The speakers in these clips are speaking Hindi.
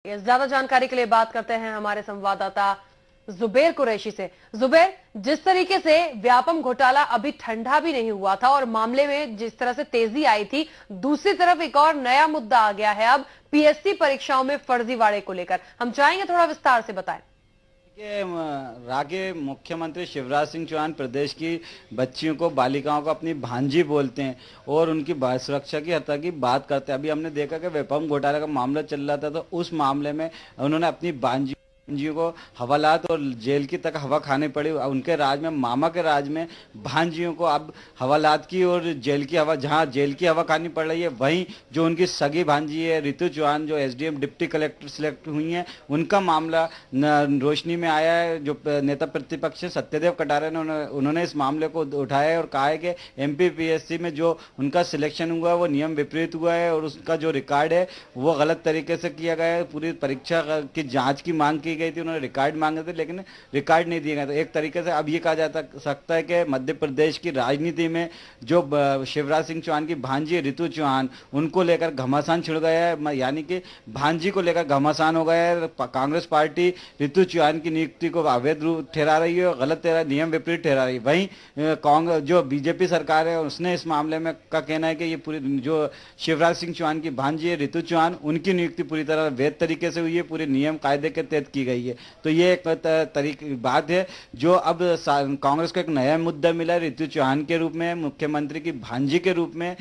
ज्यादा जानकारी के लिए बात करते हैं हमारे संवाददाता जुबेर कुरैशी से। जुबेर, जिस तरीके से व्यापम घोटाला अभी ठंडा भी नहीं हुआ था और मामले में जिस तरह से तेजी आई थी, दूसरी तरफ एक और नया मुद्दा आ गया है अब पीएससी परीक्षाओं में फर्जीवाड़े को लेकर। हम चाहेंगे थोड़ा विस्तार से बताएं। राज्य मुख्यमंत्री शिवराज सिंह चौहान प्रदेश की बच्चियों को, बालिकाओं को अपनी भांजी बोलते हैं और उनकी सुरक्षा की हत्या की बात करते हैं। अभी हमने देखा कि व्यापम घोटाला का मामला चल रहा था, तो उस मामले में उन्होंने अपनी भांजियों को हवालात और जेल की तक हवा खानी पड़ी। उनके राज में, मामा के राज में भांजियों को अब हवालात की और जेल की हवा, जहां जेल की हवा खानी पड़ रही है, वहीं जो उनकी सगी भांजी है रितु चौहान, जो एसडीएम डिप्टी कलेक्टर सिलेक्ट हुई हैं, उनका मामला रोशनी में आया है। जो नेता प्रतिपक्ष सत्यदेव कटारे ने उन्होंने इस मामले को उठाया है और कहा है कि एमपीपीएससी में जो उनका सिलेक्शन हुआ है वो नियम विपरीत हुआ है और उसका जो रिकॉर्ड है वो गलत तरीके से किया गया है। पूरी परीक्षा की जांच की मांग की गई थी, उन्होंने रिकॉर्ड मांगे थे लेकिन रिकॉर्ड नहीं दिए गए। तो एक तरीके से अब ये कहा जा सकता है कि मध्य प्रदेश की राजनीति में जो शिवराज सिंह चौहान की भांजी रितु चौहान, उनको लेकर घमासान छिड़ गया है, यानी कि भांजी को लेकर घमासान हो गया है। कांग्रेस पार्टी रितु चौहान की नियुक्ति को अवैध रूप ठहरा रही है और गलत नियम विपरीत ठहरा रही है। वहीं कांग्रेस जो बीजेपी सरकार है उसने इस मामले में का कहना है कि ये पूरी जो शिवराज सिंह चौहान की भांजी है रितु चौहान, उनकी नियुक्ति पूरी तरह वैध तरीके से हुई है, पूरे नियम कायदे के तहत की गई है। तो ये एक तरीके बात है जो अब कांग्रेस को एक नया मुद्दा मिला है रितु चौहान के रूप में, मुख्यमंत्री की भांजी के रूप में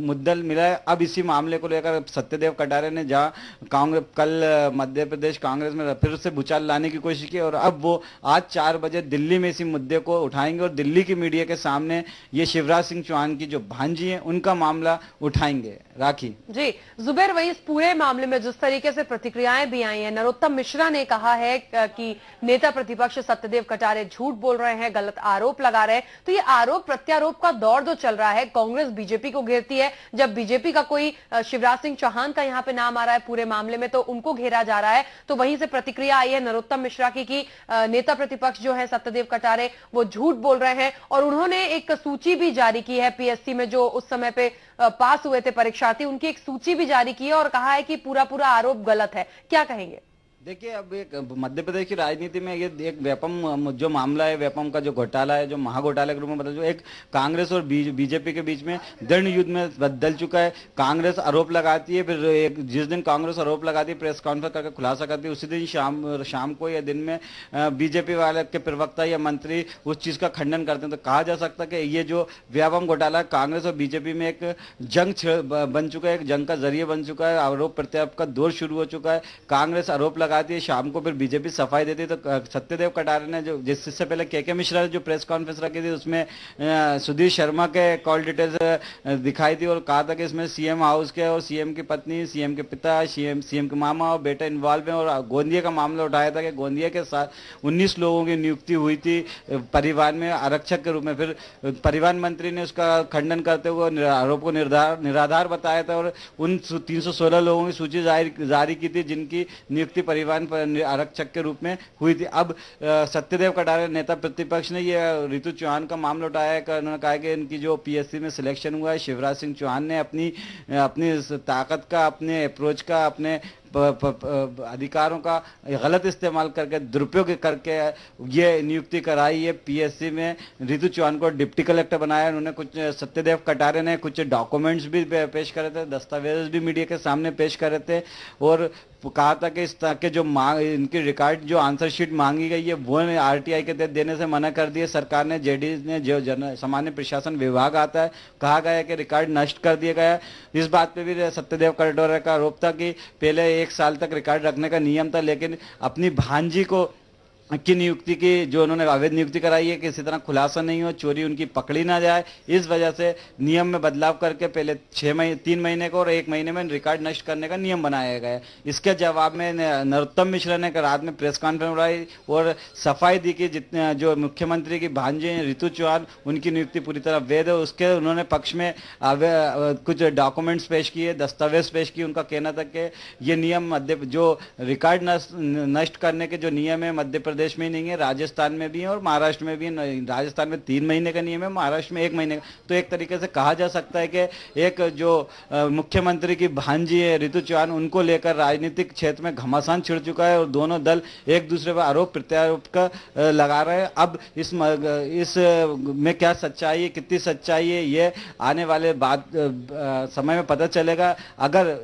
मुद्दा मिला है। अब इसी मामले को लेकर सत्यदेव कटारे ने जहां कांग्रेस कल मध्य प्रदेश कांग्रेस में फिर से भूचाल लाने की कोशिश की और अब वो आज 4 बजे दिल्ली में इसी मुद्दे को उठाएंगे और दिल्ली की मीडिया के सामने ये शिवराज सिंह चौहान की जो भांजी है उनका मामला उठाएंगे। राखी जी जुबेर, वही इस पूरे मामले में जिस तरीके से प्रतिक्रियाएं भी आई हैं, नरोत्तम मिश्रा ने कहा है कि नेता प्रतिपक्ष सत्यदेव कटारे झूठ बोल रहे हैं, गलत आरोप लगा रहे हैं। तो ये आरोप प्रत्यारोप का दौर जो चल रहा है, कांग्रेस बीजेपी को घेरती है, जब बीजेपी का कोई शिवराज सिंह चौहान का यहाँ पे नाम आ रहा है पूरे मामले में तो उनको घेरा जा रहा है। तो वहीं से प्रतिक्रिया आई है नरोत्तम मिश्रा की कि नेता प्रतिपक्ष जो है सत्यदेव कटारे वो झूठ बोल रहे हैं और उन्होंने एक सूची भी जारी की है पीएससी में जो उस समय पे पास हुए थे परीक्षार्थी, उनकी एक सूची भी जारी की है और कहा है कि पूरा पूरा आरोप गलत है। क्या कहेंगे? देखिए, अब एक मध्य प्रदेश की राजनीति में ये एक व्यापम जो मामला है, व्यापम का जो घोटाला है, जो महाघोटाले के रूप में बदल, जो एक कांग्रेस और बीजेपी के बीच में दृढ़ युद्ध में बदल चुका है। कांग्रेस आरोप लगाती है, फिर एक जिस दिन कांग्रेस आरोप लगाती है प्रेस कॉन्फ्रेंस करके खुलासा करती है, उसी दिन शाम को या दिन में बीजेपी वाले के प्रवक्ता या मंत्री उस चीज का खंडन करते हैं। तो कहा जा सकता है कि ये जो व्यापम घोटाला कांग्रेस और बीजेपी में एक जंग बन चुका है, एक जंग का जरिए बन चुका है, आरोप प्रत्यारोप का दौर शुरू हो चुका है। कांग्रेस आरोप लगाती है, शाम को फिर बीजेपी सफाई देती है। तो सत्यदेव कटारे ने जो जिससे पहले के मिश्रा ने जो प्रेस कॉन्फ्रेंस रखी थी उसमें सुधीर शर्मा के कॉल डिटेल्स दिखाई थी और कहा था कि इसमें सीएम हाउस के और सीएम की पत्नी, सीएम के पिता, सीएम के मामा और बेटा इन्वॉल्व है और गोंदिया का मामला उठाया था कि गोंदिया के साथ 19 लोगों की नियुक्ति हुई थी परिवार में आरक्षक के रूप में। फिर परिवहन मंत्री ने उसका खंडन करते हुए आरोप को निराधार बताया था और उन 316 लोगों की सूची जारी की थी जिनकी नियुक्ति परिवहन आरक्षक के रूप में हुई थी। अब सत्यदेव कटारे नेता प्रतिपक्ष ने ये रितु चौहान का मामला उठाया है। उन्होंने कहा कि इनकी जो पीएससी में सिलेक्शन हुआ है, शिवराज सिंह चौहान ने अपनी ताकत का, अपने अप्रोच का, अपने अधिकारों का गलत इस्तेमाल करके, दुरुपयोग करके ये नियुक्ति कराई है पीएससी में। रितु चौहान को डिप्टी कलेक्टर बनाया। उन्होंने कुछ सत्यदेव कटारे ने कुछ डॉक्यूमेंट्स भी पेश करे थे, दस्तावेज भी मीडिया के सामने पेश करे थे और कहा था कि इस तरह के जो इनकी रिकॉर्ड जो आंसर शीट मांगी गई है वो आरटीआई के तहत देने से मना कर दिया सरकार ने। जेडी ने जो सामान्य प्रशासन विभाग आता है, कहा गया है कि रिकॉर्ड नष्ट कर दिया गया है। इस बात पे भी सत्यदेव कटारे का आरोप था कि पहले 1 साल तक रिकॉर्ड रखने का नियम था, लेकिन अपनी भांजी को की नियुक्ति की जो उन्होंने अवैध नियुक्ति कराई है, किसी तरह खुलासा नहीं हो, चोरी उनकी पकड़ी ना जाए, इस वजह से नियम में बदलाव करके पहले 3 महीने को और 1 महीने में रिकॉर्ड नष्ट करने का नियम बनाया गया है। इसके जवाब में नरोत्तम मिश्रा ने रात में प्रेस कॉन्फ्रेंस उठाई और सफाई दी कि जितने जो मुख्यमंत्री की भांजी रितु चौहान, उनकी नियुक्ति पूरी तरह वैध है। उसके उन्होंने पक्ष में कुछ डॉक्यूमेंट्स पेश किए, दस्तावेज पेश किए। उनका कहना था कि ये नियम जो रिकॉर्ड नष्ट करने के जो नियम है मध्य प्रदेश प्रदेश में ही नहीं है, राजस्थान में भी है और महाराष्ट्र में भी है। राजस्थान में 3 महीने का नियम है, महाराष्ट्र में 1 महीने का। तो एक तरीके से कहा जा सकता है कि एक जो मुख्यमंत्री की भांजी है ऋतु चौहान, उनको लेकर राजनीतिक क्षेत्र में घमासान छिड़ चुका है और दोनों दल एक दूसरे पर आरोप प्रत्यारोप का लगा रहे हैं। अब इस में क्या सच्चाई है, कितनी सच्चाई है, ये आने वाले समय में पता चलेगा। अगर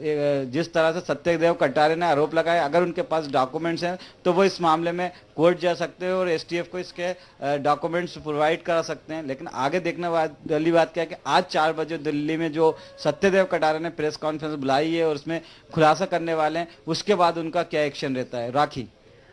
जिस तरह से सत्यदेव कटारे ने आरोप लगाए, अगर उनके पास डॉक्यूमेंट्स हैं तो वो इस मामले में कोर्ट जा सकते हैं और एसटीएफ को इसके डॉक्यूमेंट्स प्रोवाइड करा सकते हैं। लेकिन आगे देखने वाली बात क्या है कि आज 4 बजे दिल्ली में जो सत्यदेव कटारे ने प्रेस कॉन्फ्रेंस बुलाई है और उसमें खुलासा करने वाले हैं, उसके बाद उनका क्या एक्शन रहता है। राखी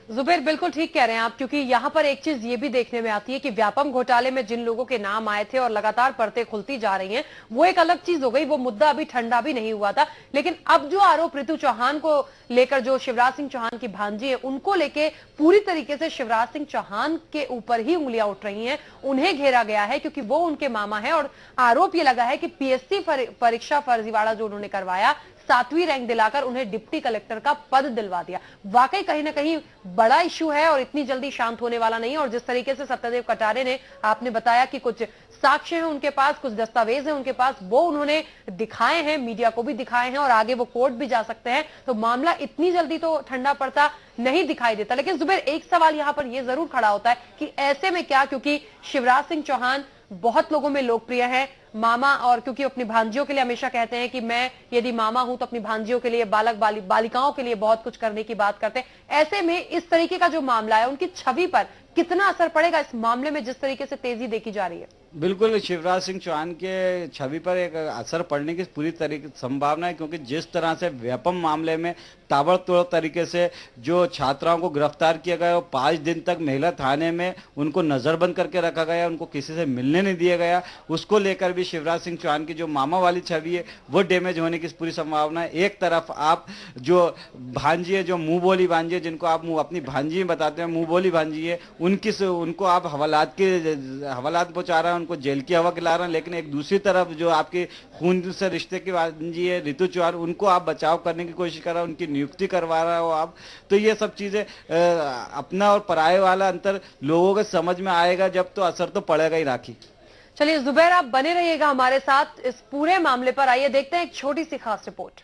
जुबेर, बिल्कुल ठीक कह रहे हैं आप, क्योंकि यहां पर एक चीज ये भी देखने में आती है कि व्यापम घोटाले में जिन लोगों के नाम आए थे और लगातार परतें खुलती जा रही हैं, वो एक अलग चीज हो गई, वो मुद्दा अभी ठंडा भी नहीं हुआ था। लेकिन अब जो आरोप ऋतु चौहान को लेकर, जो शिवराज सिंह चौहान की भांजी है, उनको लेके पूरी तरीके से शिवराज सिंह चौहान के ऊपर ही उंगलियां उठ रही हैं, उन्हें घेरा गया है क्योंकि वो उनके मामा है। और आरोप ये लगा है कि पीएससी परीक्षा फर्जीवाड़ा जो उन्होंने करवाया, 7वीं रैंक दिलाकर उन्हें डिप्टी कलेक्टर का पद दिलवा दिया। वाकई कहीं ना कहीं बड़ा इश्यू है और इतनी जल्दी शांत होने वाला नहीं है। और जिस तरीके से सत्यदेव कटारे ने, आपने बताया कि कुछ साक्ष्य हैं उनके पास, कुछ दस्तावेज हैं उनके पास, वो उन्होंने दिखाए हैं, मीडिया को भी दिखाए हैं और आगे वो कोर्ट भी जा सकते हैं। तो मामला इतनी जल्दी तो ठंडा पड़ता नहीं दिखाई देता। लेकिन जुबेर, एक सवाल यहां पर यह जरूर खड़ा होता है कि ऐसे में क्या, क्योंकि शिवराज सिंह चौहान बहुत लोगों में लोकप्रिय है, मामा, और क्योंकि अपनी भांजियों के लिए हमेशा कहते हैं कि मैं यदि मामा हूं तो अपनी भांजियों के लिए, बालिकाओं के लिए बहुत कुछ करने की बात करते हैं। ऐसे में इस तरीके का जो मामला है, उनकी छवि पर कितना असर पड़ेगा इस मामले में जिस तरीके से तेजी देखी जा रही है? बिल्कुल, शिवराज सिंह चौहान के छवि पर एक असर पड़ने की पूरी तरीके संभावना है, क्योंकि जिस तरह से व्यापम मामले में ताबड़तोड़ तरीके से जो छात्राओं को गिरफ्तार किया गया, 5 दिन तक महिला थाने में उनको नजरबंद करके रखा गया, उनको किसी से मिलने नहीं दिया गया, उसको लेकर भी शिवराज सिंह चौहान की जो मामा वाली छवि है वो डैमेज होने की पूरी संभावना है। एक तरफ आप जो भांजी है, जो मुंह बोली भांजी है, जिनको आप अपनी भांजी बताते हैं, मुंह बोली भांजी है, उनको आप हवालात पहुंचा रहे हैं, उनको जेल की हवा खिला रहे हैं। लेकिन एक दूसरी तरफ जो आपके खून से रिश्ते की भांजी है ऋतु चौहान, उनको आप बचाव करने की कोशिश कर रहे हो, उनकी नियुक्ति करवा रहे हो आप। तो ये सब चीजें अपना और पराये वाला अंतर लोगों को समझ में आएगा जब, तो असर तो पड़ेगा ही। राखी, चलिए जुबैर, आप बने रहिएगा हमारे साथ इस पूरे मामले पर। आइए देखते हैं एक छोटी सी खास रिपोर्ट।